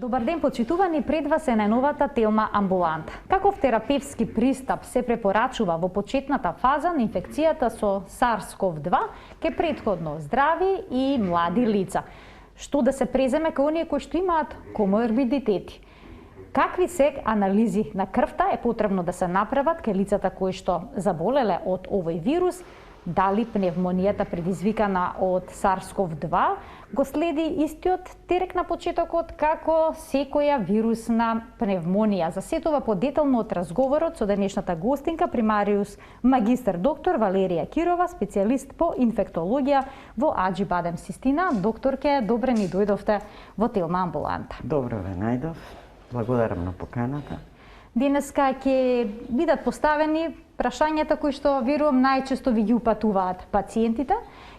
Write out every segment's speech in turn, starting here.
Добар ден, почитувани, пред вас е најновата Телма амбуланта. Каков терапевски пристап се препорачува во почетната фаза на инфекцијата со SARS-CoV-2 ке претходно здрави и млади лица? Што да се преземе кај оние кои што имаат коморбидитети? Какви се анализи на крвта е потребно да се направат кај лицата кои што заболеле од овој вирус? Дали пневмонијата предизвикана од SARS-CoV-2 го следи истиот терек на почетокот како секоја вирусна пневмонија? За се тоа подетално од разговорот со денешната гостинка, примариус магистар доктор Валерија Кирова, специјалист по инфектологија во Аџи-Бадем Систина. Докторке, добре ни дојдовте во Телма амбуланта. Добро ве најдов. Благодарам на поканата. Денеска ќе бидат поставени прашањата кои што верувам најчесто ви ги упатуваат пациентите.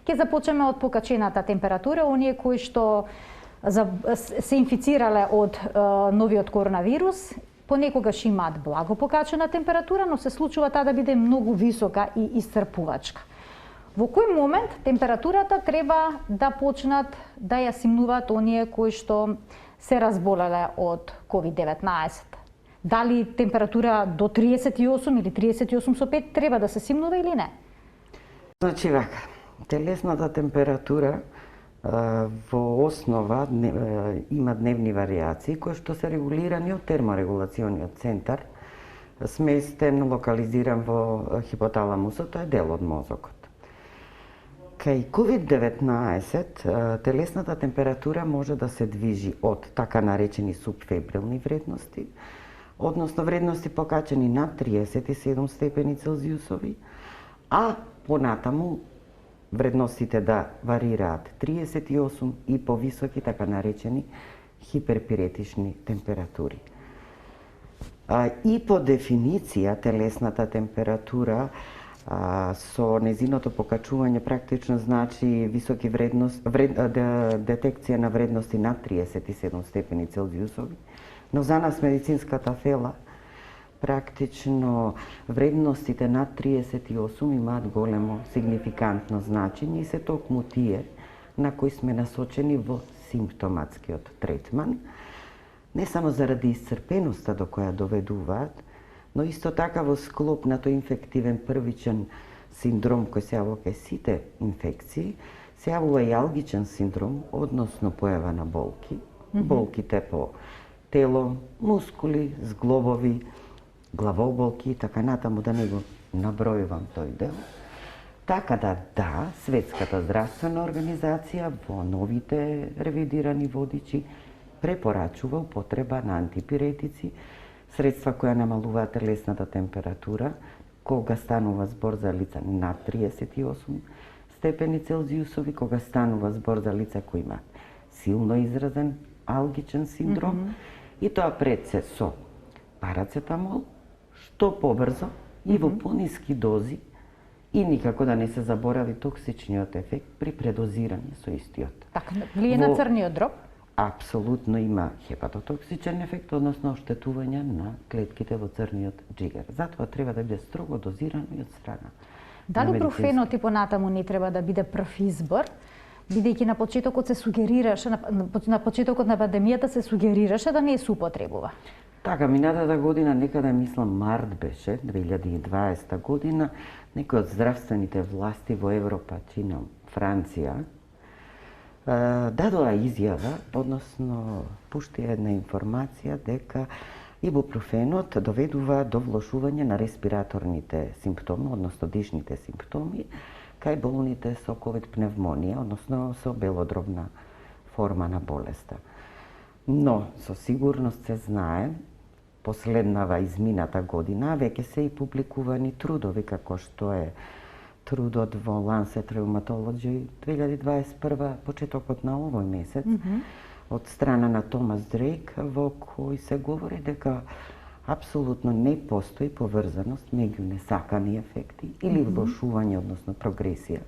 Ќе започнеме од покачената температура, оние кои што се инфицирале од новиот коронавирус, понекогаш имаат благо покачена температура, но се случува таа да биде многу висока и исцрпувачка. Во кој момент температурата треба да почнат да ја симнуваат оние кои што се разболеле од COVID-19? Дали температура до 38 или 38,5 треба да се симнува или не? Значи вака, телесната температура во основа има дневни варијации кои што се регулирани од терморегулациониот центар, сместен, локализиран во хипоталамусот, тоа е дел од мозокот. Кај COVID-19 телесната температура може да се движи од така наречени субфебрилни вредности, односно вредности покачени над 37 степени Целзиусови, а понатаму вредностите да варираат 38 и повисоки така наречени хиперпиретични температури. И по дефиниција телесната температура со незиното покачување практично значи високи детекција на вредности над 37 степени Целзиусови, но за нас медицинската фела практично вредностите над 38 имаат големо сигнификантно значење и се токму тие на кои сме насочени во симптоматскиот третман, не само заради исцрпеноста до која доведуваат, но исто така во склоп на тој инфективен првичен синдром кој се јавува кај сите инфекции, се јавува и алгичен синдром, односно појава на болки, болките по тело, мускули, зглобови, главоболки и така натаму, да не го набројувам тој дел. Така да, Светската здравствена организација во новите ревидирани водичи препорачува употреба на антипиретици, средства која намалуваат телесната температура, кога станува збор за лица над 38 степени Целзиусови, кога станува збор за лица кои имаат силно изразен алгичен синдром, и тоа пред се со парацетамол, што побрзо и во пониски дози, и никако да не се заборави токсичниот ефект при предозирање со истиот. Така, влие на црниот дроб? Апсолутно има хепатотоксичен ефект, односно оштетување на клетките во црниот џигер. Затоа треба да биде строго дозирано и од страна. Дали профенот и понатаму не треба да биде прв избор, бидејќи на почетокот се сугерираше, на почетокот на пандемијата се сугерираше да не се употребува? Така, минатата година, некаде мислам март беше, 2020 година, некои од здравствените власти во Европа, чинам Франција, дадоа изјава, односно пушти една информација дека ибупрофенот доведува до влошување на респираторните симптоми, односно дишните симптоми, кај болните со ковид пневмонија, односно со белодробна форма на болеста. Но со сигурност се знае, последнава измината година, веќе се и публикувани трудови, како што е трудот во Lancet Rheumatology 2021, почетокот на овој месец, од страна на Томас Дрейк, во кој се говори дека апсолутно не постои поврзаност меѓу несакани ефекти или влошување, односно прогресија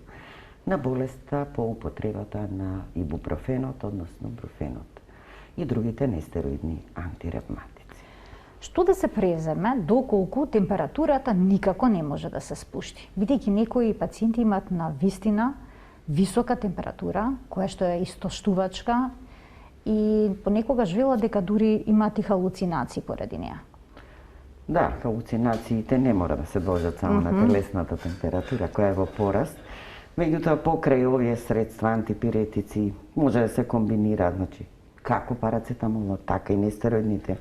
на болеста по употребата на ибупрофенот, односно бруфенот и другите нестероидни антиревматици. Што да се преземе доколку температурата никако не може да се спушти? Бидејќи некои пациенти имаат на вистина висока температура, која што е истоштувачка, и понекогаш велат дека дури имаат и халуцинации поради неа. Да, халуцинациите не мора да се должат само на телесната температура, која е во пораст. Меѓутоа, покрај овие средства, антипиретици, може да се комбинираат, значи, како парацетамолот, така и нестероидните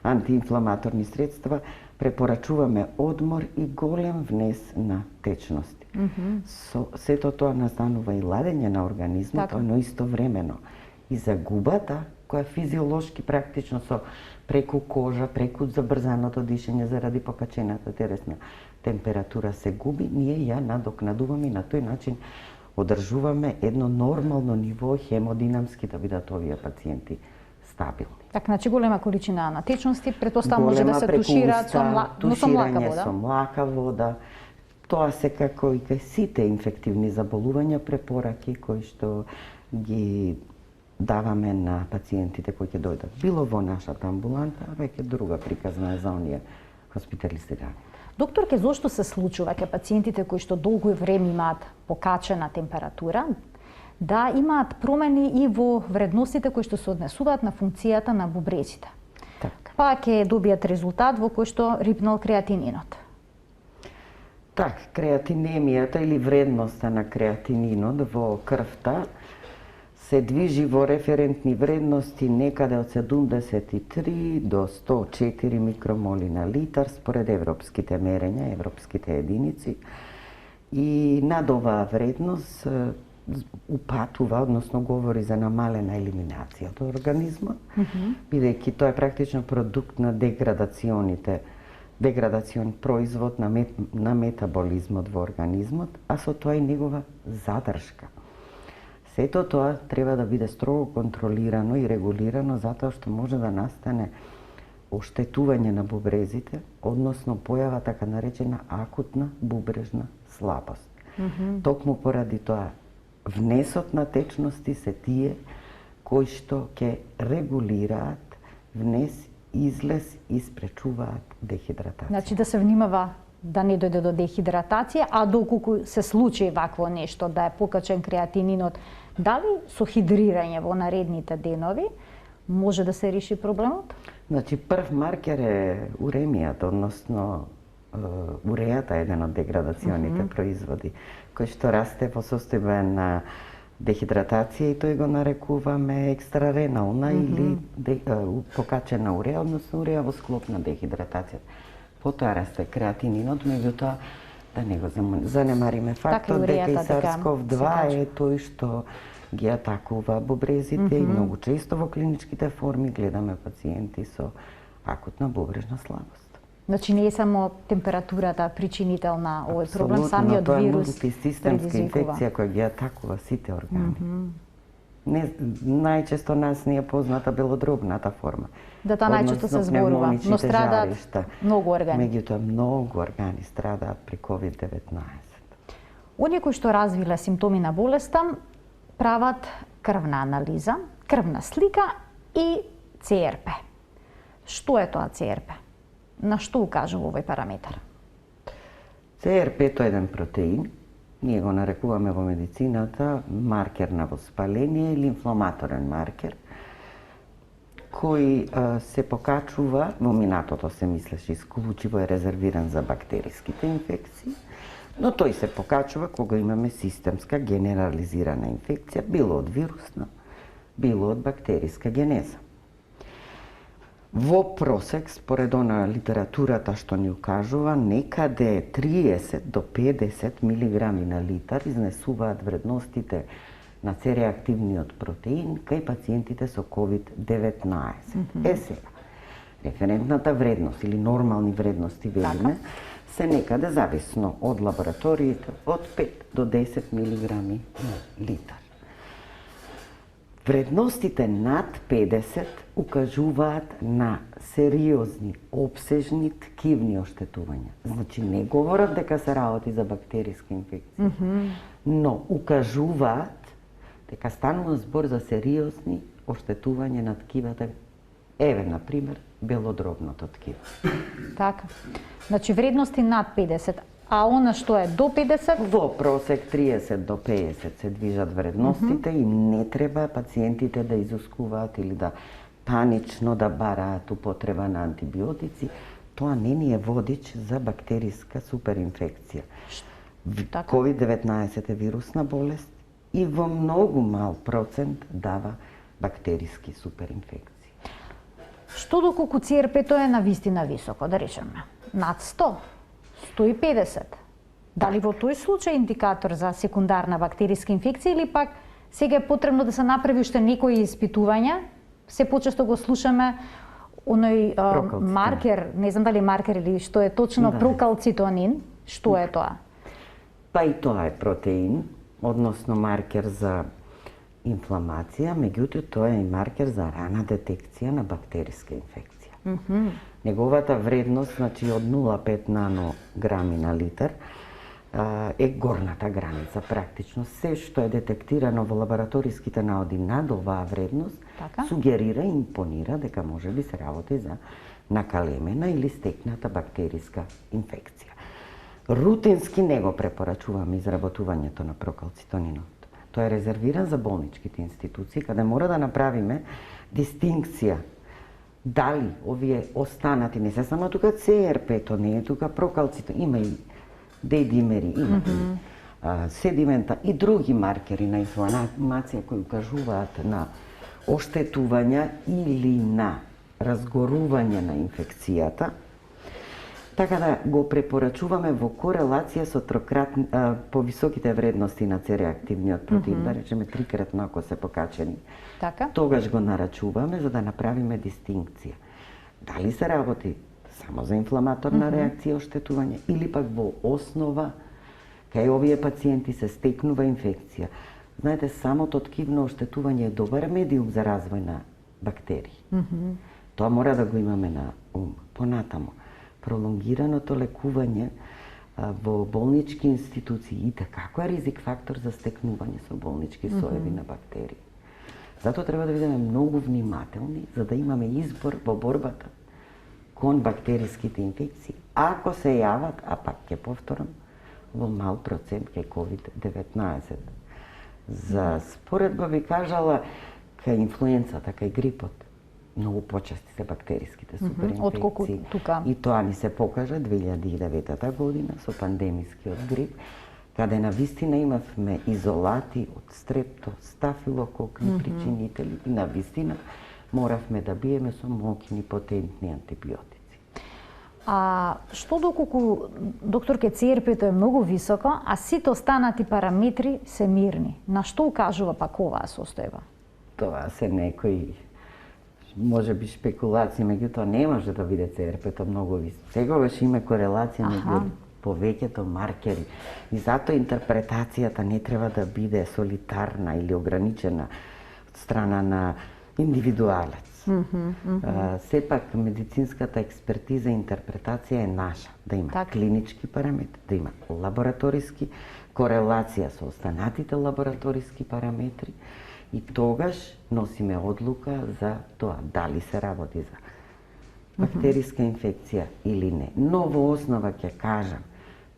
антиинфламаторни средства, препорачуваме одмор и голем внес на течности. Со сето тоа настанува и ладење на организмот, но истовремено и загубата, која физиолошки практично со преку кожа, преку забрзаното дишење заради покачената телесна температура се губи, ние ја надокнадуваме и на тој начин одржуваме едно нормално ниво хемодинамски да бидат овие пациенти стабилни. Така, значи голема количина на течности, претпоставам може да се тушираат со млака вода. Со млака вода. Тоа се како и кај сите инфективни заболувања препораки кои што ги даваме на пациентите кои ќе дојдат било во нашата амбуланта, а веќе друга приказна е за оние хоспитализирани. Докторке, зошто се случува кај пациентите кои што долго време имаат покачена температура, да имаат промени и во вредностите кои што се однесуваат на функцијата на бубрезите? Так. Па ќе добијат резултат во кој што рипнал креатининот. Так, креатинемијата или вредноста на креатининот во крвта се движи во референтни вредности некаде од 73 до 104 микромоли на литар според европските мерења, европските единици. И над оваа вредност упатува, односно говори за намалена елиминација од организмот, бидејќи тоа е практично продукт на деградацион производ на метаболизмот во организмот, а со тоа и негова задршка. Сето тоа треба да биде строго контролирано и регулирано затоа што може да настане оштетување на бубрезите, односно појава така наречена акутна бубрежна слабост. Токму поради тоа внесот на течности се тие кои што ќе регулираат внес, излез и спречуваат дехидратација. Значи да се внимава да не дојде до дехидратација, а доколку се случи вакво нешто, да е покачен креатининот, дали со хидрирање во наредните денови може да се реши проблемот? Значи, прв маркер е уремијата, односно урејата е еден од деградационите производи, кој што расте во состојба на дехидратација и тој го нарекуваме екстраренална или покачена уреја, односно уреја во склоп на дехидратација. Потоа расте креатининот, меѓутоа да не го занемариме фактот дека и SARS-CoV-2 е тој што ги атакува бубрезите и многу често во клиничките форми гледаме пациенти со акутна бубрежна слабост. Значи не е само температурата причинител на овој проблем, самиот вирус тоа е мултисистемска инфекција која ги атакува сите органи. Најчесто нас не е позната белодробната форма. Да, таа најчесто се зборува, но страдаат многу органи. Меѓутоа, многу органи страдаат при COVID-19. Оние кои што развиле симптоми на болеста прават крвна анализа, крвна слика и ЦРП. Што е тоа ЦРП? На што укажува овој параметар? ЦРП е еден протеин, ние го нарекуваме во медицината маркер на воспаление или инфламаторен маркер, кој се покачува, во минатото се мислеше исклучиво е резервиран за бактериските инфекции, но тој се покачува кога имаме системска генерализирана инфекција, било од вирусна, било од бактериска генеза. Во просек, според она литературата што ни укажува, некаде 30 до 50 милиграми на литар изнесуваат вредностите на C-реактивниот протеин кај пациентите со COVID-19. Сега, референтната вредност или нормални вредности, велиме, се некаде зависно од лабораториите од 5 до 10 милиграми на литар. Вредностите над 50 укажуваат на сериозни, обсежни ткивни оштетувања. Значи не говорат дека се работи за бактериски инфекции, но укажуваат дека станува збор за сериозни оштетувања на ткивата, еве, например, белодробното ткиво. Така. Значи вредности над 50. А она што е до 50? Во просек 30 до 50 се движат вредностите и не треба пациентите да изускуваат или да панично да бараат употреба на антибиотици. Тоа не ни е водич за бактериска суперинфекција. Така? COVID-19 е вирусна болест и во многу мал процент дава бактериски суперинфекции. Што доколку CRP-то е навистина високо, да речеме, над 100, 150? Дали во тој случај индикатор за секундарна бактериска инфекција или пак сега е потребно да се направи уште некои испитувања? Се почесто го слушаме оној маркер, не знам дали маркер или што е точно, прокалцитонин. Што е тоа? Па и тоа е протеин, односно маркер за инфламација, меѓутоа тоа е и маркер за рана детекција на бактериска инфекција. Неговата вредност, значи од 0,5 нанограми на литар, е горната граница практично. Се што е детектирано во лабораториските наоди над оваа вредност, сугерира и импонира дека може би се работи за накалемена или стекната бактериска инфекција. Рутински не го препорачуваме изработувањето на прокалцитонинот. Тој е резервиран за болничките институции, каде мора да направиме дистинкција дали овие останати, не се само тука CRP-то, не е тука прокалцитон, има и D-димери, има и седимента и други маркери на инфламација кои укажуваат на оштетување или на разгорување на инфекцијата. Така да го препорачуваме во корелација со повисоките вредности на C-реактивниот протеин, да речеме трикратно ако се покачени. Така? Тогаш го нарачуваме за да направиме дистинкција. Дали се работи само за инфламаторна реакција, оштетување, или пак во основа кај овие пациенти се стекнува инфекција. Знаете, самото ткивно оштетување е добар медиум за развој на бактерии. Тоа мора да го имаме на ум. Понатамо, пролонгираното лекување во болнички институции и како е ризик фактор за стекнување со болнички соеви на бактерии. Затоа треба да бидеме многу внимателни за да имаме избор во борбата кон бактериските инфекции, ако се јават, а пак ќе повторам, во мал процент кај COVID-19. За споредба би кажала, кај инфлуенцата, кај грипот, многу почести се бактериските суперинфекции. И тоа ни се покажа 2009 година со пандемискиот грип, каде навистина имавме изолати од стрепто, стафилококни причинители и навистина моравме да биеме со моќни потентни антибиотици. А што доколку, докторке, CRP-то е многу високо, а сите останати параметри се мирни? На што укажува пак оваа состојба? Тоа се некои може би спекулации, меѓутоа не може да биде CRP-то многу високо. Секогаш има корелација меѓу повеќето маркери. И затоа интерпретацијата не треба да биде солитарна или ограничена од страна на индивидуалец. Сепак медицинската експертиза и интерпретација е наша, да има клинички параметри, да има лабораториски корелација со останатите лабораториски параметри и тогаш носиме одлука за тоа дали се работи за бактериска инфекција или не. Но во основа ќе кажам,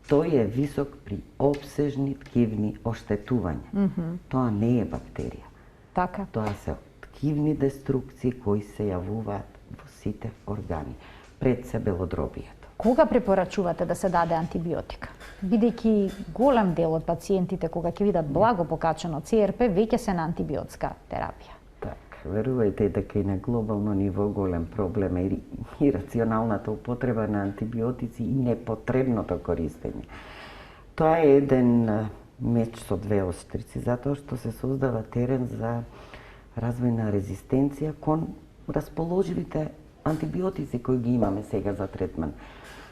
тој е висок при опсежни ткивни оштетувања. Тоа не е бактерија. Така. Тоа се ткивни деструкции кои се јавуваат во сите органи, пред се белодробието. Кога препорачувате да се даде антибиотика? Бидејќи голем дел од пациентите кога ќе видат благо покачено CRP веќе се на антибиотска терапија. Така, верувајте дека и на глобално ниво голем проблем е и рационалната употреба на антибиотици и непотребното користење. Тоа е еден меч со две острици, затоа што се создава терен за развој на резистенција кон расположивите антибиотици кои ги имаме сега за третман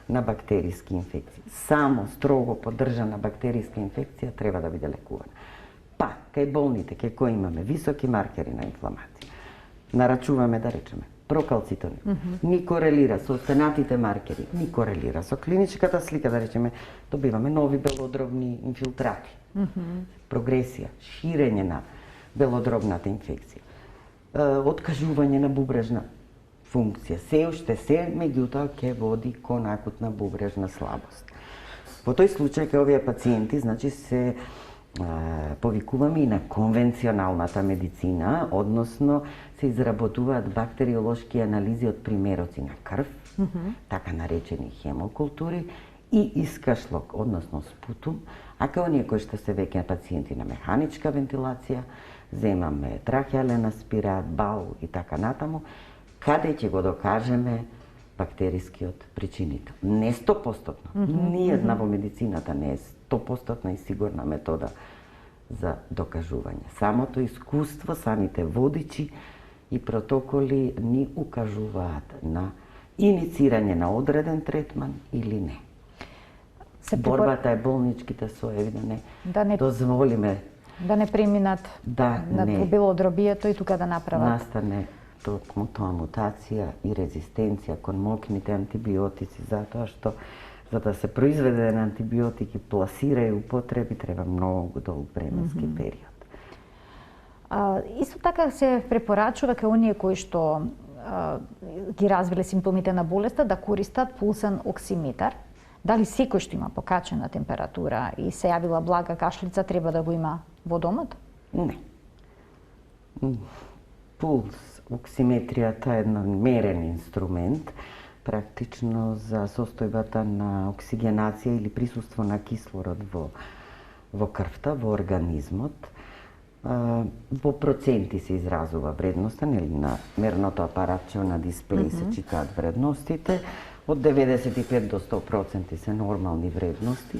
на бактериски инфекции. Само строго поддржана бактериска инфекција треба да биде лекувана. Па, кај болните, кај кои имаме високи маркери на инфламација, нарачуваме да речеме прокалцитонин. Ни корелира со останатите маркери, ни корелира со клиничката слика, да речеме, добиваме нови белодробни инфилтрати. Прогресија, ширење на белодробната инфекција, откажување на бубрежна функција, се уште се, меѓутоа ќе води кон акутна бубрежна слабост. Во тој случај кај овие пациенти, значи се повикуваме и на конвенционалната медицина, односно се изработуваат бактериолошки анализи од примероци на крв, така наречени хемокултури, и искашлок, односно спутум, а кај оние кои што се веќе пациенти на механичка вентилација, земаме трахеален аспират, бау и така натаму, каде ќе го докажеме бактерискиот причинител. Не 100%. Ниједна во медицината не е 100% и сигурна метода за докажување. Самото искуство, самите водичи и протоколи ни укажуваат на иницирање на одреден третман или не. Борбата е болничките соеви да не дозволиме да не преминат на белодробието и тука да направат. Настане токму тоа мутација и резистенција кон мокните антибиотици, затоа што за да се произведе еден антибиотик и пласира и употреби треба многу долг временски период. Исто така се препорачува кај оние кои што ги развиле симптомите на болеста да користат пулсен оксиметар. Дали секој што има покачена температура и се јавила блага кашлица треба да го има во домот? Не. Пулс, оксиметријата е еден мерен инструмент, практично за состојбата на оксигенација или присуство на кислород во крвта, во организмот. Во проценти се изразува вредноста, нели на мерното апаратче на дисплеј се читаат вредностите. Од 95 до 100% се нормални вредности.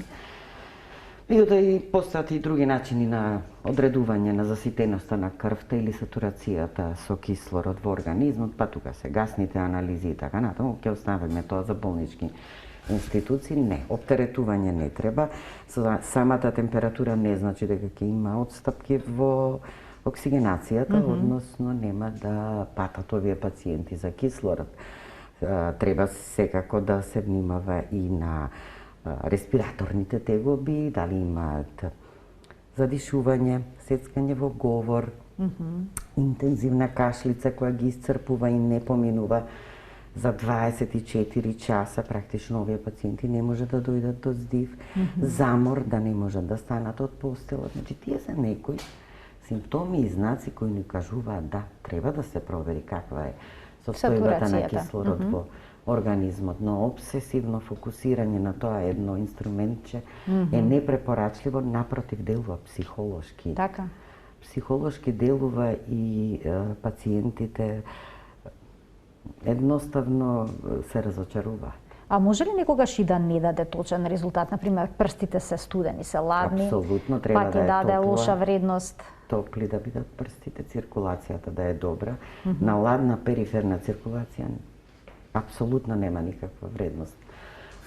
Меѓутоа и постојат и други начини на одредување на заситеноста на крвта или сатурацијата со кислород во организмот, па тука се гасните анализи и така натаму, ќе оставиме тоа за болнички институции. Не, оптеретување не треба. Самата температура не значи дека ќе има отстапки во оксигенацијата, односно нема да патат овие пациенти за кислород. Треба секако да се внимава и на респираторните тегоби, дали имаат задишување, сецкање во говор, интензивна кашлица која ги исцрпува и не поминува за 24 часа, практично овие пациенти не може да дојдат до здив, замор, да не можат да станат од постелот. Значи, тие се некои симптоми и знаци кои ни кажуваат да, треба да се провери каква е состојбата на кислород во организмот, но обсесивно фокусирање на тоа едно инструментче е непрепорачливо, напротив делува психолошки. Така. Психолошки делува и пациентите едноставно се разочаруваат. А може ли некогаш и да не даде точен резултат? Например, прстите се студени, се ладни, апсолутно треба па ќе даде лоша вредност. Топли да бидат прстите, циркулацијата да е добра. На ладна периферна циркулација апсолутно нема никаква вредност.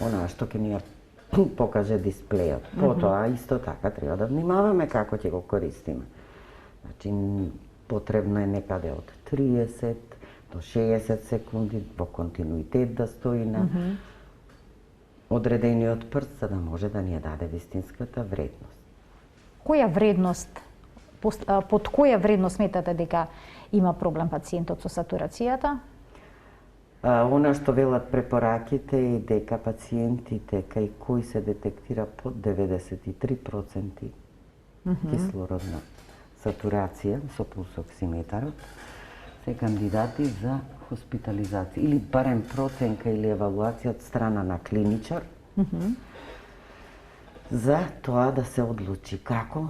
Она што ќе ни ја покаже дисплејот. Потоа исто така треба да внимаваме како ќе го користиме. Значи потребно е некаде од 30 до 60 секунди во континуитет да стои на одредениот прст за да може да ни ја даде вистинската вредност. Која вредност под која вредност сметате дека има проблем пациентот со сатурацијата? Она што велат препораките е дека пациентите кај кои се детектира под 93% кислородна сатурација со пулсоксиметарот се кандидати за хоспитализација или барем проценка или евалуација од страна на клиничар за тоа да се одлучи како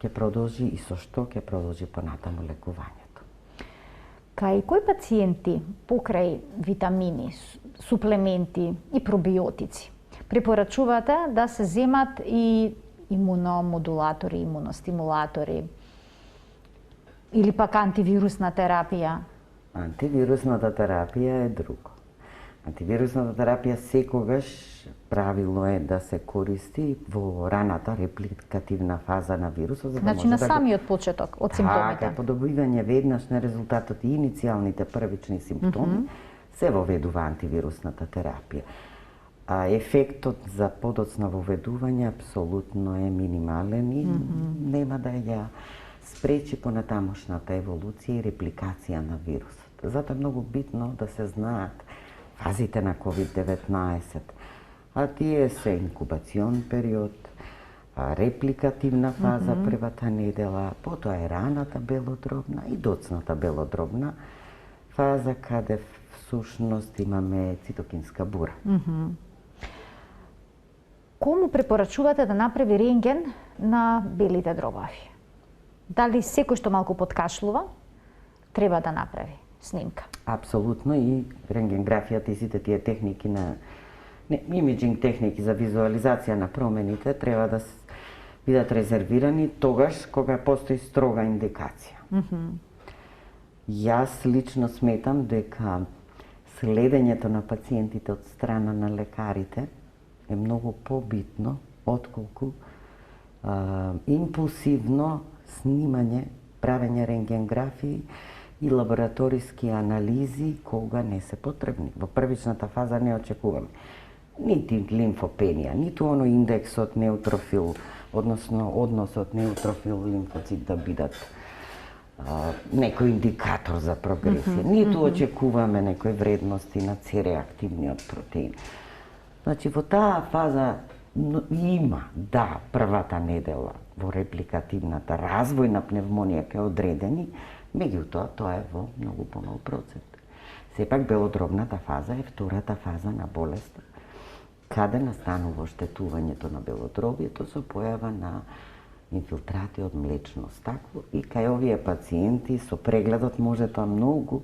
ќе продолжи и со што ќе продолжи понатаму лекувањето. Кај кои пациенти покрај витамини, суплементи и пробиотици препорачувате да се земат и имуномодулатори, имуностимулатори или пак антивирусна терапија? Антивирусната терапија е друго. Антивирусната терапија секогаш правилно е да се користи во раната репликативна фаза на вирусот, за да значи може на да самиот почеток од симптомите. Така, подобрување веднаш на резултатот и иницијалните првични симптоми се воведува антивирусната терапија. А ефектот за подоцна воведување апсолутно е минимален и нема да ја спречи понатамошната еволуција и репликација на вирусот. Затоа е многу битно да се знаат фазите на COVID-19, а тие се инкубацион период, репликативна фаза првата недела, потоа е раната белодробна и доцната белодробна фаза каде всушност имаме цитокинска бура. Кому препорачувате да направи рентген на белите дробови? Дали секој што малку подкашлува треба да направи снимка? Апсолутно, и рентгенграфијата и сите тие техники на имиджинг техники за визуализација на промените треба да бидат резервирани тогаш кога постои строга индикација. Јас лично сметам дека следењето на пациентите од страна на лекарите е многу побитно отколку импулсивно снимање, правење рентгенграфии и лабораториски анализи кога не се потребни. Во првичната фаза не очекуваме нити лимфопенија, ниту оној индексот неутрофил, односно односот неутрофил лимфоцит да бидат некој индикатор за прогресија. Ниту очекуваме некои вредности на C-реактивниот протеин. Значи, во таа фаза има, да, првата недела во репликативната развојна пневмонија ке одредени, меѓутоа тоа е во многу помал процент. Сепак белодробната фаза е втората фаза на болеста, каде настанува оштетувањето на белодробието со појава на инфилтрати од млечно стакло и кај овие пациенти со прегледот може тоа многу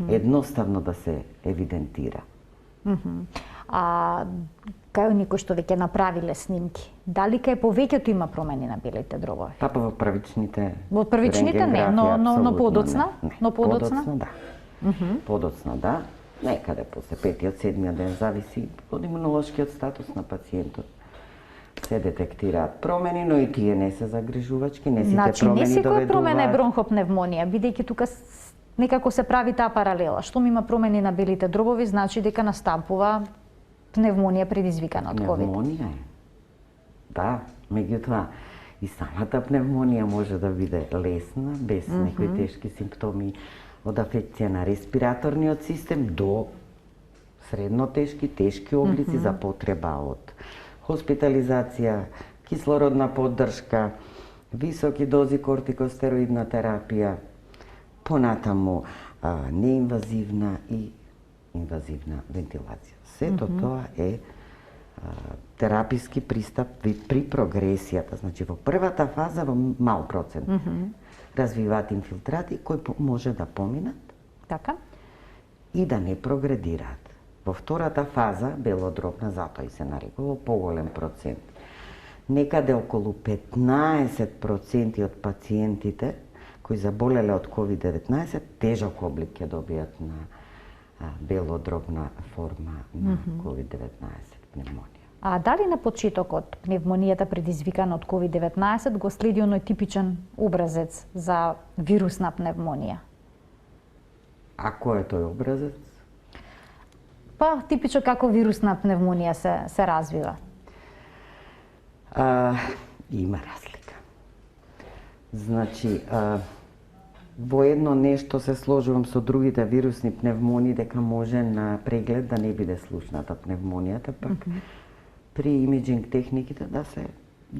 едноставно да се евидентира. А кај никој што веќе направиле снимки, дали кај повеќето има промени на белите дробови? Па во првичните не, но подоцна? Но подоцна, да. Подоцна, да. Некаде после 5-7 ден зависи од имунолошкиот статус на пациентот. Се детектираат промени, но и тие не се загрижувачки, не сите значи, промени доведуваат. Значи, не секоја промена е бронхопневмонија, бидејќи тука некако се прави таа паралела. Штом има промени на белите дробови, значи дека настапува пневмонија предизвикана од ковид. Пневмонија е. Да, меѓутоа и самата пневмонија може да биде лесна, без некои тешки симптоми, од афекција на респираторниот систем до средно тешки облици за потреба од хоспитализација, кислородна поддршка, високи дози кортикостероидна терапија, понатаму неинвазивна и инвазивна вентилација. Сето тоа е тераписки пристап при прогресијата. Значи, во првата фаза во мал процент развиваат инфилтрати кои може да поминат така и да не прогредираат. Во втората фаза, белодробна, затоа и се нарекува поголем процент. Некаде околу 15% од пациентите кои заболеле од COVID-19, тежок облик ќе добијат на белодробна форма на COVID-19 пневмонија. А дали на почетокот пневмонијата предизвикана од COVID-19 го следи оној типичен образец за вирусна пневмонија? А кој е тој образец? Па, типично како вирусна пневмонија се развива. Има разлика. Значи, во едно нешто се сложувам со другите вирусни пневмонии дека може на преглед да не биде слушната пневмонијата, пак при имиджинг техниките да се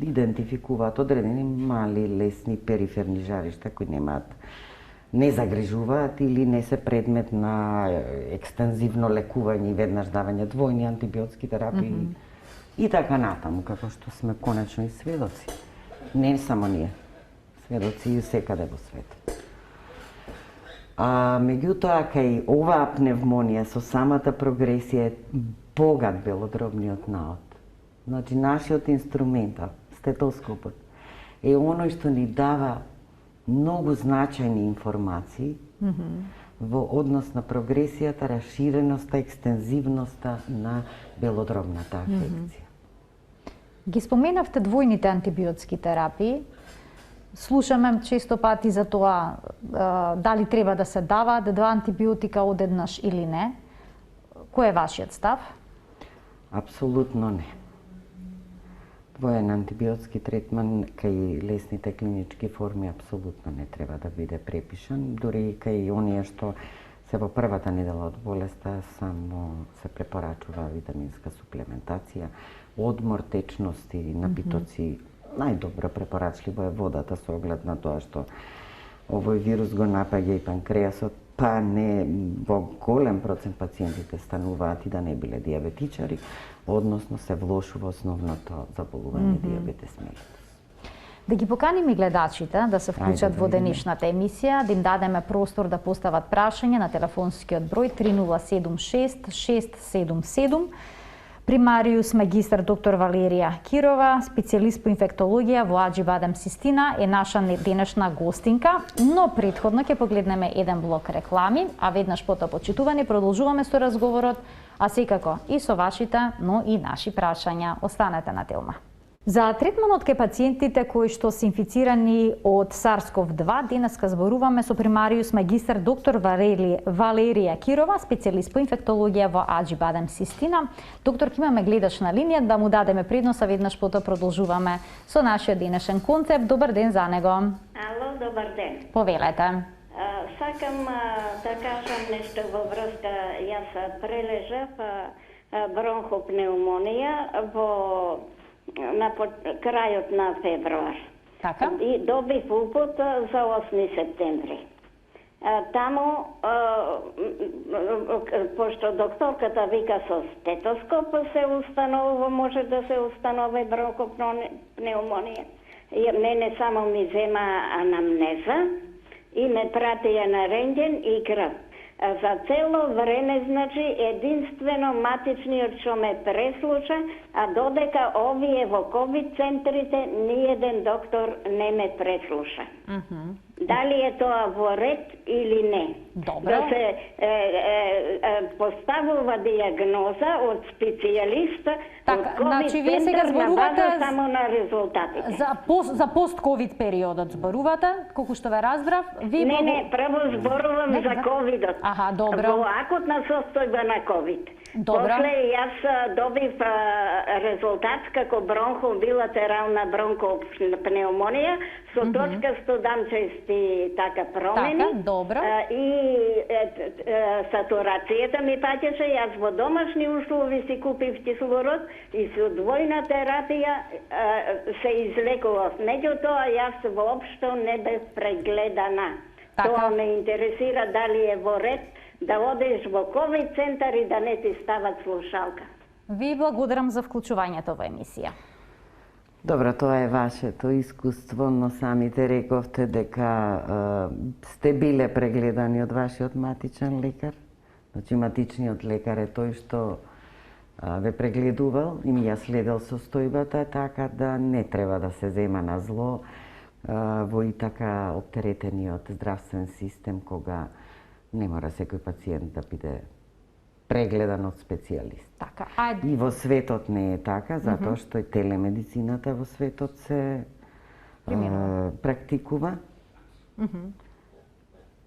идентификуваат одредени мали, лесни периферни жаришта кои не загрижуваат или не се предмет на екстензивно лекување и веднаш давање двојни антибиотски терапии и така натаму, како што сме конечно и сведоци. Не само ние, сведоци и секаде во светот. Меѓутоа, кај оваа пневмонија со самата прогресија е богат белодробниот наод. Значи, нашиот инструмент, стетоскопот, е оној што ни дава многу значајни информации во однос на прогресијата, расширеноста, екстензивноста на белодробната афекција. Ги споменавте двојните антибиотски терапии. Слушаме често пати за тоа дали треба да се даваат два антибиотика одеднаш или не. Кој е вашиот став? Апсолутно не. Двоен антибиотски третман кај лесните клинички форми апсолутно не треба да биде препишан, дури и кај оние што се во првата недела од болеста само се препорачува витаминска суплементација, одмор, течности, напитоци. Најдобро препорачливо е водата со оглед на тоа што овој вирус го напаѓа и панкреасот, па не во голем процент пациентите стануваат и да не биле диабетичари, односно се влошува основното заболување диабетес мелитус. Да ги поканим и гледачите да се вклучат во денешната емисија, да им дадеме простор да постават прашање на телефонскиот број 3076 677. Примариус магистар доктор Валерија Кирова, специјалист по инфектологија во Аџибадем Систина, е наша денешна гостинка, но претходно ќе погледнеме еден блок реклами, а веднаш потоа, почитувани, продолжуваме со разговорот, а секако и со вашите, но и наши прашања. Останете на Телма. За третманот кај пациентите кои што се инфицирани од SARS-CoV-2, денеска зборуваме со примариус магистар доктор Валерија Кирова, специјалист по инфектологија во Аџибадем Систина. Доктор, имаме гледач на линија, да му дадеме предност, а веднаш потоа продолжуваме со нашиот денешен концепт. Добар ден за него. Ало, добар ден. Повелете. Сакам да кажам нешто во врска. Јас прележав бронхопнеумонија во на крајот на февруар. Така? И добив упут за 8 септември. Таму, пошто докторката вика со стетоскоп се установува, може да се установи бронхопнеумонија. Мене само ми зема анамнеза и ме пратија на рентген и крв. За цело време, значи, единствено матичниот што ме преслуша, а додека овие во ковид центрите ниеден доктор не ме преслуша. Дали е тоа во ред или не? Добро. Да се поставува диагноза од специјалист од ковид вие сега центар на зборувате база само на резултатите. За пост-ковид периодот зборувате, колку што ве разбрав. Не, прво зборувам за ковидот. Аха, добро. Во акутна состојба на ковид. Добро. После јас добив резултат како билатерална бронхопнеумонија со точка студамчести така промени. Така, добро. И сатурацијата ми паѓаше, јас во домашни услови си купив кислород и со двојна терапија се излекував. Меѓутоа јас воопшто не бев прегледана. Така. Тоа ме интересира дали е во ред да одеш во ковид центар и да не ти стават слушалка. Ви благодарам за вклучувањето во емисија. Добро, тоа е вашето искуство, но самите рековте дека сте биле прегледани од вашиот матичен лекар. Значи, матичниот лекар е тој што ве прегледувал и ми ја следел состојбата, така да не треба да се зема на зло во и така оптеретениот здравствен систем, кога не мора секој пациент да биде прегледан од специјалист. Така, И во светот не е така, затоа што и телемедицината во светот се практикува.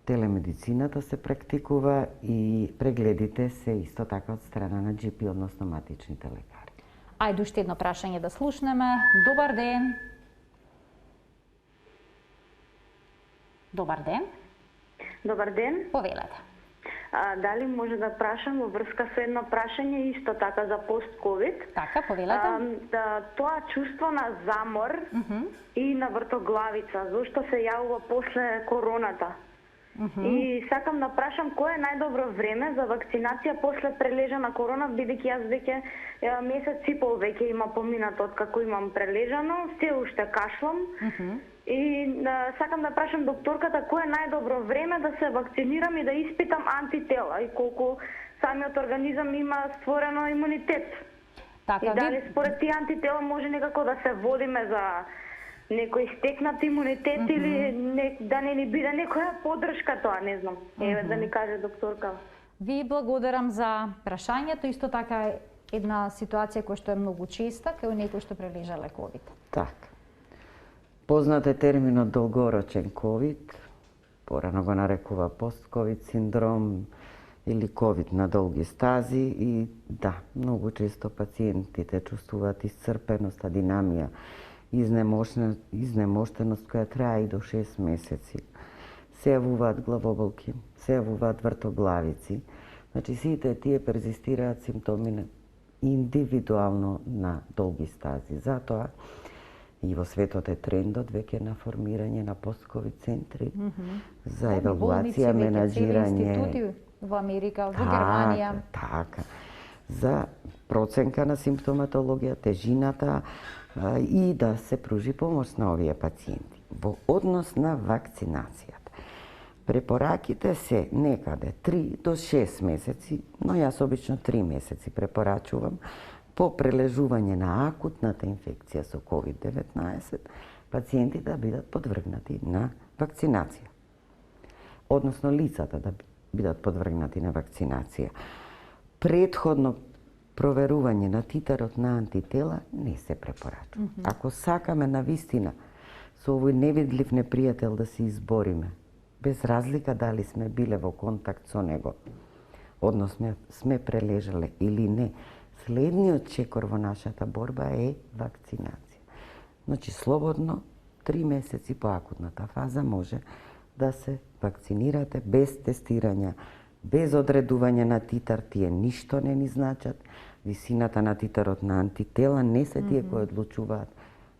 Телемедицината се практикува и прегледите се исто така од страна на GP, односно матичните лекари. Ајде уште едно прашање да слушнеме. Добар ден. Добар ден. Добар ден. Повелете. Дали може да прашам во врска со едно прашање исто така за пост-ковид? Така, повелете. Тоа чувство на замор и на вртоглавица, зошто се јавува после короната? И сакам да прашам кој е најдобро време за вакцинација после прележана корона, бидејќи јас веќе месец и пол веќе има поминат од како имам прележано, се уште кашлам. И сакам да прашам докторката кој е најдобро време да се вакцинирам и да испитам антитела и колку самиот организам има створено имунитет. Така, и дали според тие антитела може некако да се водиме за некој стекнат имунитет или да не ни биде некоја подршка тоа, не знам. Еве да ни каже докторка. Ви благодарам за прашањето, исто така една ситуација која што е многу честа кај некој што прележале ковид. Така. Познат е терминот долгорочен ковид, порано го нарекува пост-ковид синдром или ковид на долги стази и да, многу често пациентите чувствуваат исцрпеност, адинамија, изнемоштеност која трае и до 6 месеци. се јавуваат главоболки, се јавуваат вртоглавици. Значи, сите тие перзистираат симптоми индивидуално на долги стази. Затоа и во светот е трендот веќе на формирање на пост-ковид центри за евалуација, менаџирање. Институти во Америка, во Германија. Така. За проценка на симптоматологија, тежината и да се пружи помош на овие пациенти. Во однос на вакцинацијата. Препораките се некаде 3 до 6 месеци, но јас обично 3 месеци препорачувам по прележување на акутната инфекција со COVID-19, пациенти да бидат подвргнати на вакцинација. Односно лицата да бидат подвргнати на вакцинација. Предходно проверување на титарот на антитела не се препорачува. Ако сакаме на вистина со овој невидлив непријател да се избориме, без разлика дали сме биле во контакт со него, односно сме прележале или не, следниот чекор во нашата борба е вакцинација. Значи, слободно, 3 месеци по акутната фаза може да се вакцинирате без тестирање, без одредување на титар, тие ништо не ни значат. Висината на титарот на антитела не се тие кои одлучуваат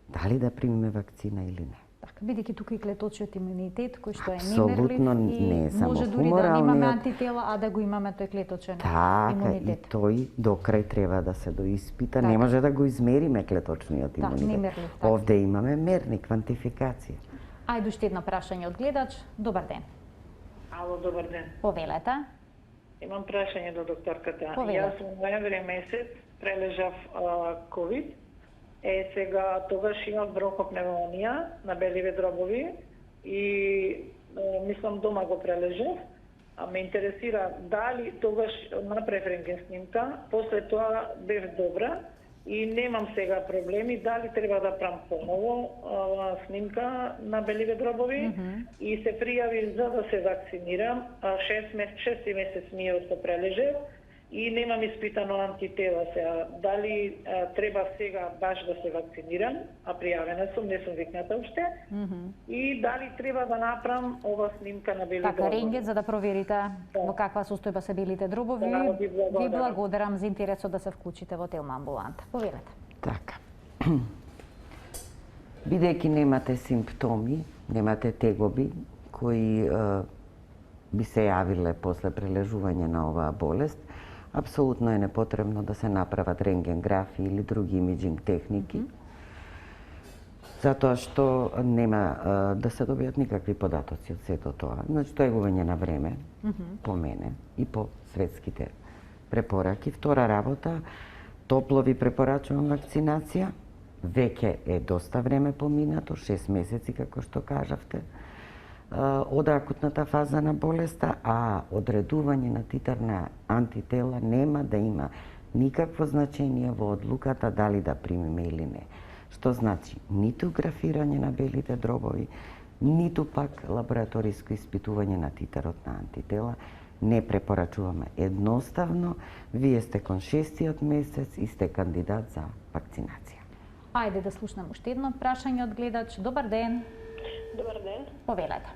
дали да примиме вакцина или не. Така, бидејќи тука и клеточниот имунитет кој што е Апсолутно немерлив и не е само може дури да немаме хуморалниот. антитела, а да го имаме тој клеточен Така, и имунитет. тој до крај треба да се доиспита. Не може да го измериме клеточниот имунитет. немерлив, така. Овде имаме мерни, квантификација. Ајде уште едно прашање од гледач. Добар ден. Ало, добар ден. Повелете. Имам прашање до докторката. Повелете. Јас во ноември месец прележав COVID. Сега тогаш имав бронхопневмонија на беливе дробови и мислам дома го прележав. А ме интересира дали тогаш направив рентген снимка, после тоа бев добра и немам сега проблеми, дали треба да правам поново снимка на беливе дробови и се пријавив за да се вакцинирам. 6 месец ми е од што прележев и немам испитано антитела сега. Дали треба сега баш да се вакцинирам, а пријавена сум, не сум викната уште, и дали треба да направам ова снимка на белите Така, дробови. рентген за да проверите во каква состојба се белите дробови. Да, ви благодарам. Ви благодарам за интересот да се вклучите во Телма амбуланта. Повелете. Така. Бидејќи немате симптоми, немате тегоби кои би се јавиле после прележување на оваа болест, апсолутно е непотребно да се направат рентгенграфи или други имиджинг техники, затоа што нема да се добијат никакви податоци од сето тоа. Значи, тоа е губење на време, по мене и по светските препораки. Втора работа, топло ви препорачувам вакцинација. Веќе е доста време поминато, 6 месеци, како што кажавте, од акутната фаза на болеста, а одредување на титар на антитела нема да има никакво значење во одлуката дали да примиме или не. Што значи, ниту графирање на белите дробови, ниту пак лабораториско испитување на титарот на антитела не препорачуваме. Едноставно, вие сте кон 6-тиот месец и сте кандидат за вакцинација. Ајде да слушнем уште едно прашање од гледач. Добар ден. Добар ден. Повелете.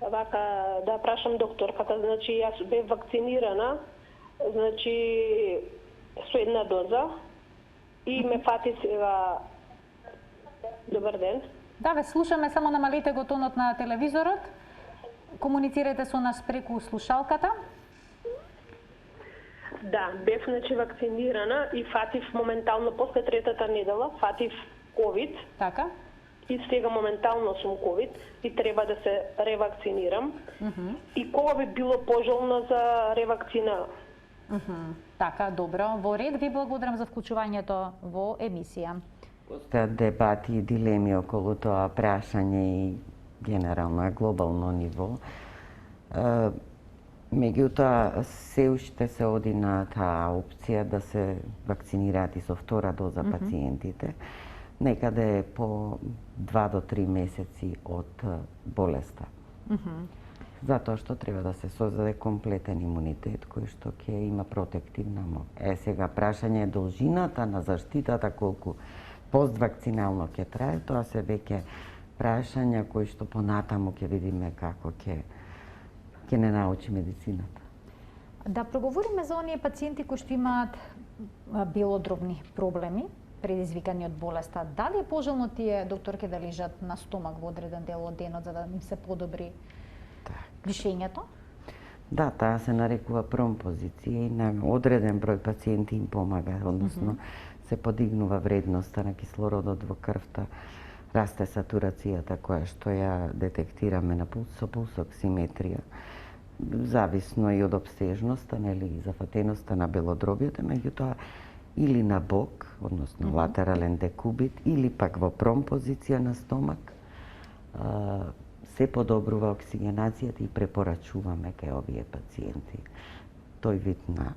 Вака да прашам докторката, значи јас бев вакцинирана, значи со една доза и ме фати сега. Добар ден. Да, ве слушаме, само намалете го тонот на телевизорот. Комуницирате со нас преку слушалката. Да, бев значи вакцинирана и фатив моментално после третата недела, фатив ковид. Така. И сега моментално сум ковид и треба да се ревакцинирам. И кога би било пожелно за ревакцина? Така, добро. Во ред, ви благодарам за вклучувањето во емисија. Постојат дебати и дилеми околу тоа прашање и генерално е глобално ниво. Меѓутоа, се уште се оди на таа опција да се вакцинираат и со втора доза пациентите, некаде по 2 до 3 месеци од болеста. Затоа што треба да се создаде комплетен имунитет кој што ќе има протективна мок. Сега прашање е должината на заштитата колку поствакцинално ќе трае, тоа се веќе прашања кои што понатаму ќе видиме како ќе не научи медицината. Да проговориме за оние пациенти кои што имаат белодробни проблеми, предизвикани од болеста. Дали е пожелно тие докторке да лежат на стомак во одреден дел од денот за да им се подобри дишењето? Да, таа се нарекува промпозиција и на одреден број пациенти им помага, односно се подигнува вредноста на кислородот во крвта, расте сатурацијата која што ја детектираме на со пулсоксиметрија, зависно и од обстежноста, нели, и зафатеноста на белодробијата, меѓутоа или на бок, односно латерален декубит, или пак во промпозиција на стомак, се подобрува оксигенацијата и препорачуваме кај овие пациенти тој вид на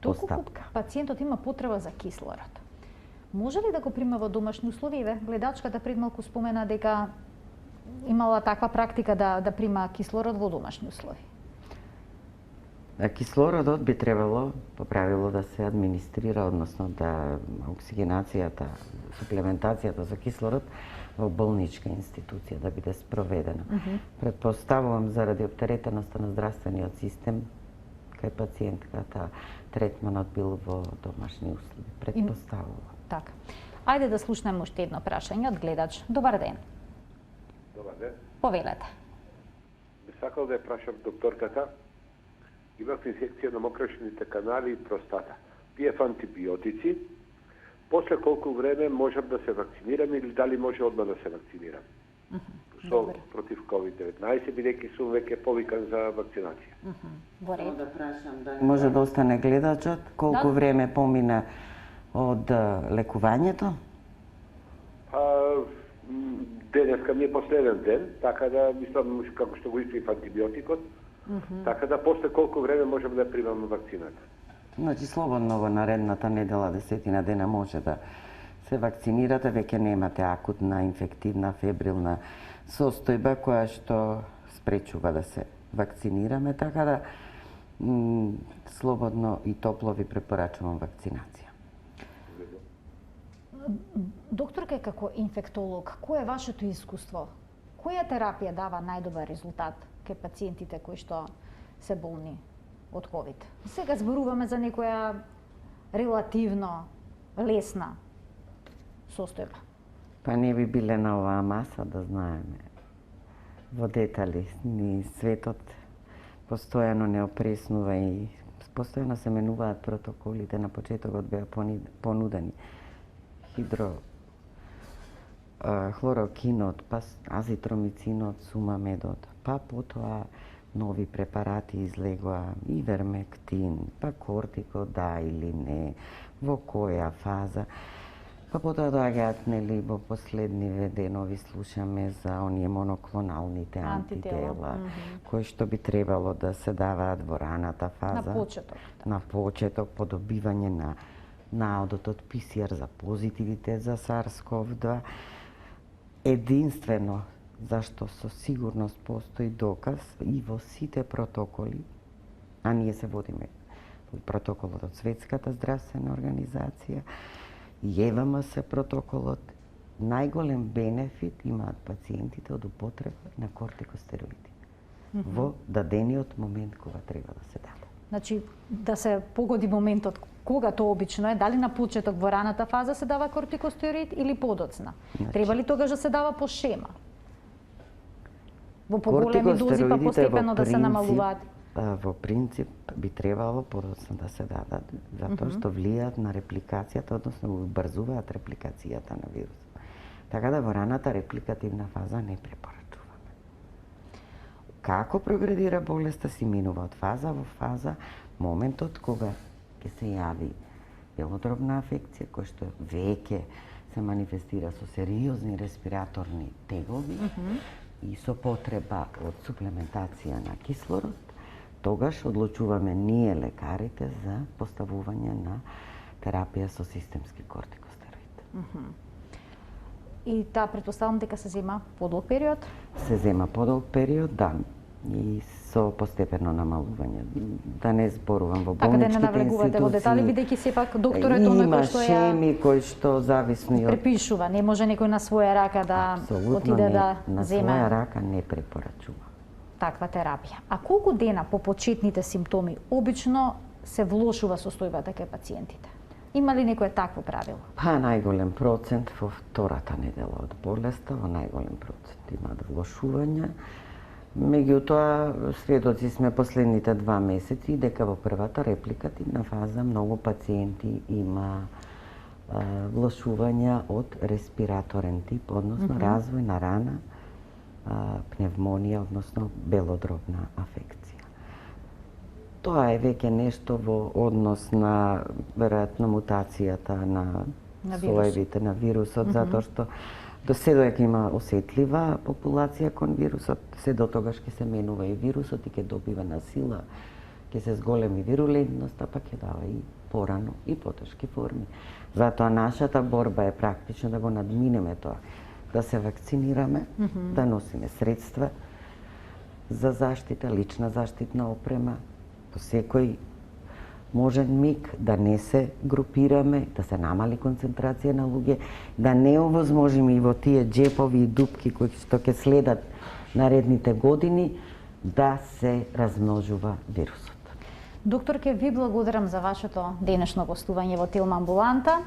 постапка. Пациентот има потреба за кислород. Може ли да го прима во домашни услови? Гледачката пред малку спомена дека имала таква практика да прима кислород во домашни услови. Кислородот би требало по правило да се администрира, односно да оксигенацијата, суплементацијата за кислород во болничка институција да биде спроведена. Предпоставувам заради оптеретеноста на здравствениот систем кај пациентката третманот бил во домашни услови. Предпоставувам. Така. Ајде да слушнеме уште едно прашање од гледач. Добар ден. Добар ден. Повелете. Би сакал да ја прашам докторката. Имав инфекција на мокрачните канали и простата. Пиев антибиотици. После колку време можам да се вакцинирам или дали може одма да се вакцинирам? Против COVID-19, бидејќи сум веќе повикан за вакцинација. Да прашам, може да остане гледачот, колку време помина од лекувањето? Денеска ми е последен ден, така да мислам како што го испив антибиотикот, така да после колку време можам да примам вакцината. Значи, слободно во наредната недела, 10 дена може да се вакцинирате, веќе немате акутна, инфективна, фебрилна состојба која што спречува да се вакцинираме, така да слободно и топло ви препорачувам вакцинација. Докторка, како инфектолог, кој е вашето искуство? Која терапија дава најдобар резултат кај пациентите кои што се болни од ковид? Сега зборуваме за некоја релативно лесна состојба. Па не би биле на оваа маса да знаеме во детали. Ни светот постојано не опреснува и постојано се менуваат протоколите. На почетокот беа понудени хлорокинот, па азитромицинот, сумамедот, па потоа нови препарати излегоа, ивермектин, па кортико, да или не, во која фаза. Па потоа доаѓаат, нели, во последниве денови слушаме за оние моноклоналните антитела, кои што би требало да се даваат во раната фаза. На почеток, по добивање на наодот од ПСР за позитивите за SARS-CoV-2. Единствено зашто со сигурност постои доказ и во сите протоколи, а ние се водиме протоколот од Светската здравствена организација и ЕВМС протоколот, најголем бенефит имаат пациентите од употреба на кортикостероиди во дадениот момент кога треба да се даде. Значи, да се погоди моментот кога тоа обично е, дали на почеток во раната фаза се дава кортикостероид или подоцна? Треба ли тогаш да се дава по шема? Во поголеми дози па постепено да се намалуваат? Во принцип би требало подоцна да се дадат, затоа што влијаат на репликацијата, односно убрзуваат репликацијата на вирусот. Така да во раната репликативна фаза не препорачуваме. Како прогредира болеста, си минува од фаза во фаза, моментот кога ќе се јави белодробна афекција, која што веќе се манифестира со сериозни респираторни тегови и со потреба од суплементација на кислород, тогаш одлучуваме ние лекарите за поставување на терапија со системски кортикостероид. И таа претпоставам дека се зема подолг период? Се зема подолг период, да. и со постепено намалување. Да не зборувам во Така да не болничките навлегувате во детали, бидејќи сепак доктор е тој кој што ја шеми кои што зависни од препишува, не може некој на своја рака да апсолутно отиде не, да на земе своја рака не препорачува таква терапија. А колку дена по почетните симптоми обично се влошува состојбата кај пациентите? Има ли некое такво правило? Па најголем процент во втората недела од болеста, во најголем процент имаат влошувања. Меѓутоа, сведоци сме последните 2 месеци дека во првата репликативна фаза многу пациенти има влошувања од респираторен тип, односно развој на рана, пневмонија, односно белодробна афекција. Тоа е веќе нешто во однос на веројатно мутацијата на соевите на вирусот, затоа што до седојќи има осетлива популација кон вирусот, се до тогаш ќе се менува и вирусот и ќе добива на сила, ќе се зголеми вирулентност, а пак ќе дава и порано и потешки форми. Затоа нашата борба е практично да го надминеме тоа, да се вакцинираме, да носиме средства за заштита, лична заштитна опрема, по секој можен миг да не се групираме, да се намали концентрација на луѓе, да не овозможиме и во тие џепови и дупки кои што ќе следат наредните години да се размножува вирусот. Докторке, ви благодарам за вашето денешно гостување во Телма амбуланта.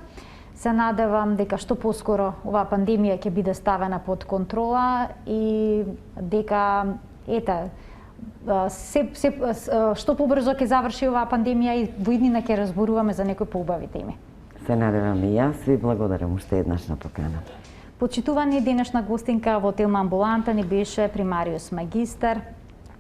Се надевам дека што поскоро оваа пандемија ќе биде ставена под контрола и дека што побрзо ќе заврши оваа пандемија и во иднина ќе разборуваме за некои поубави теми. Се надевам и јас, ви благодарам уште еднаш на покана. Почитувани, денешна гостинка во Телма амбуланта ни беше примариус магистар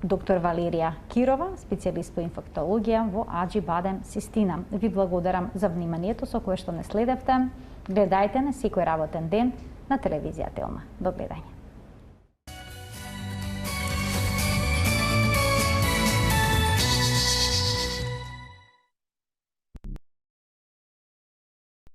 доктор Валерија Кирова, специјалист по инфектологија во Аџи-Бадем Систина. Ви благодарам за вниманието со кое што не следевте. Гледајте на секој работен ден на телевизија Телма. До гледање.